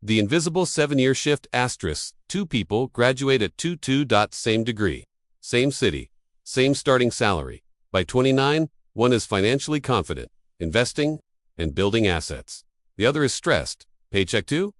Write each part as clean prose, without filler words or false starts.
The invisible 7-year shift asterisk. Two people graduate at same degree, same city, same starting salary. By 29, one is financially confident, investing, and building assets. The other is stressed, paycheck due,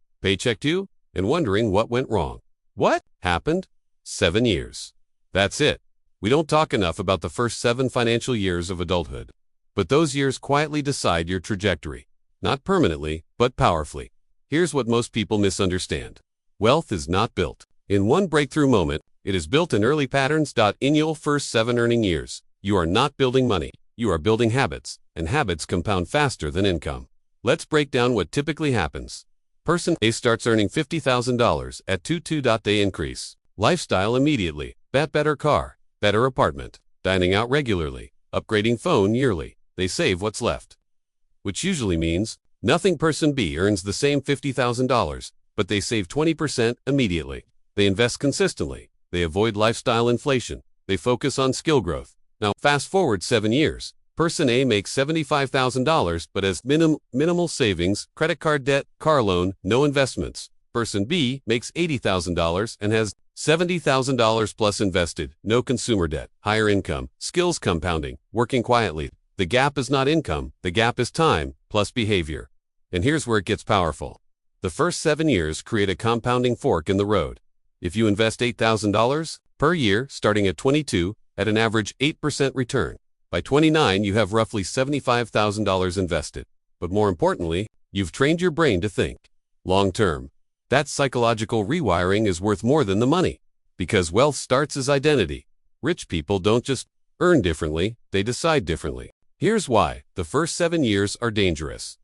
and wondering what went wrong. What happened? 7 years. That's it. We don't talk enough about the first 7 financial years of adulthood. But those years quietly decide your trajectory. Not permanently, but powerfully. Here's what most people misunderstand. Wealth is not built in one breakthrough moment. It is built in early patterns. In your first 7 earning years, you are not building money. You are building habits, and habits compound faster than income. Let's break down what typically happens. Person A starts earning $50,000 at They increase lifestyle immediately. Better car, better apartment, dining out regularly, upgrading phone yearly. They save what's left, which usually means nothing. Person B earns the same $50,000, but they save 20% immediately. They invest consistently. They avoid lifestyle inflation. They focus on skill growth. Now, fast forward 7 years. Person A makes $75,000 but has minimal savings, credit card debt, car loan, no investments. Person B makes $80,000 and has $70,000 plus invested, no consumer debt, higher income, skills compounding, working quietly. The gap is not income, the gap is time plus behavior. And here's where it gets powerful. The first 7 years create a compounding fork in the road. If you invest $8,000 per year starting at 22 at an average 8% return, by 29 you have roughly $75,000 invested. But more importantly, you've trained your brain to think long term. That psychological rewiring is worth more than the money. Because wealth starts as identity. Rich people don't just earn differently, they decide differently. Here's why. The first 7 years are dangerous.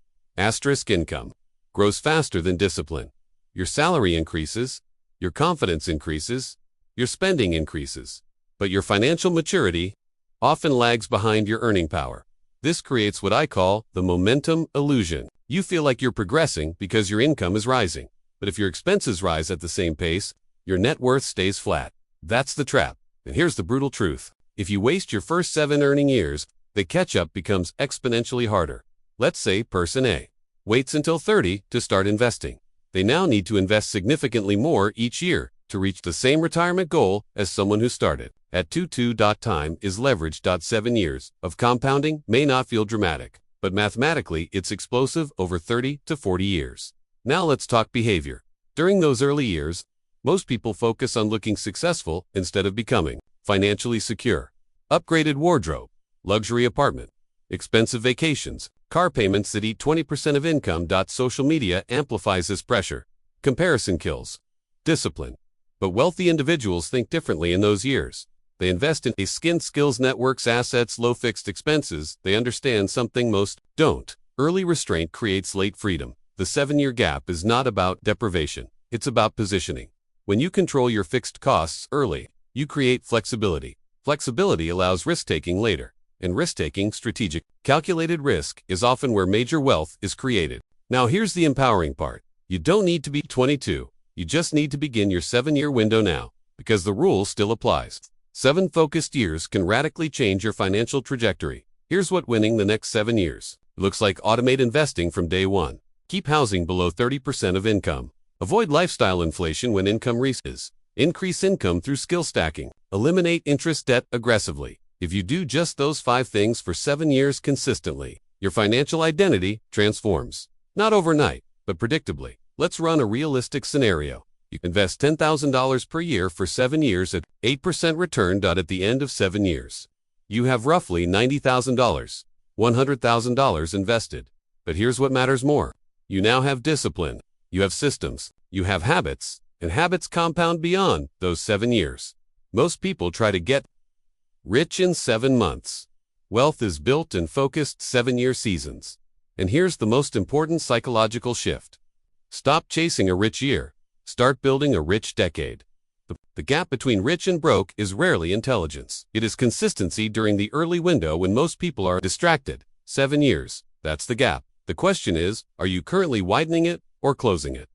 Income grows faster than discipline. Your salary increases, your confidence increases, your spending increases. But your financial maturity often lags behind your earning power. This creates what I call the momentum illusion. You feel like you're progressing because your income is rising. But if your expenses rise at the same pace, your net worth stays flat. That's the trap. And here's the brutal truth. If you waste your first 7 earning years, the catch-up becomes exponentially harder. Let's say person A waits until 30 to start investing. They now need to invest significantly more each year to reach the same retirement goal as someone who started at Time is leveraged. 7 years of compounding may not feel dramatic, but mathematically it's explosive over 30 to 40 years. Now let's talk behavior. During those early years, most people focus on looking successful instead of becoming financially secure. Upgraded wardrobe, luxury apartment, expensive vacations, car payments that eat 20% of income. Social media amplifies this pressure. Comparison kills discipline. But wealthy individuals think differently in those years. They invest in skills networks, assets, low fixed expenses. They understand something most don't. Early restraint creates late freedom. The 7-year gap is not about deprivation. It's about positioning. When you control your fixed costs early, you create flexibility. Flexibility allows risk-taking later. And risk-taking, strategic, calculated risk, is often where major wealth is created. Now here's the empowering part. You don't need to be 22. You just need to begin your 7-year window now, because the rule still applies. 7 focused years can radically change your financial trajectory. Here's what winning the next 7 years looks like. Automate investing from day one. Keep housing below 30% of income. Avoid lifestyle inflation when income rises. Increase income through skill stacking. Eliminate interest debt aggressively. If you do just those 5 things for 7 years consistently, your financial identity transforms. Not overnight, but predictably. Let's run a realistic scenario. You invest $10,000 per year for 7 years at 8% return. At the end of 7 years, you have roughly $90,000, $100,000 invested. But here's what matters more. You now have discipline. You have systems. You have habits. And habits compound beyond those 7 years. Most people try to get rich in 7 months. Wealth is built in focused 7-year seasons. And here's the most important psychological shift. Stop chasing a rich year. Start building a rich decade. The gap between rich and broke is rarely intelligence. It is consistency during the early window when most people are distracted. 7 years. That's the gap. The question is, are you currently widening it or closing it?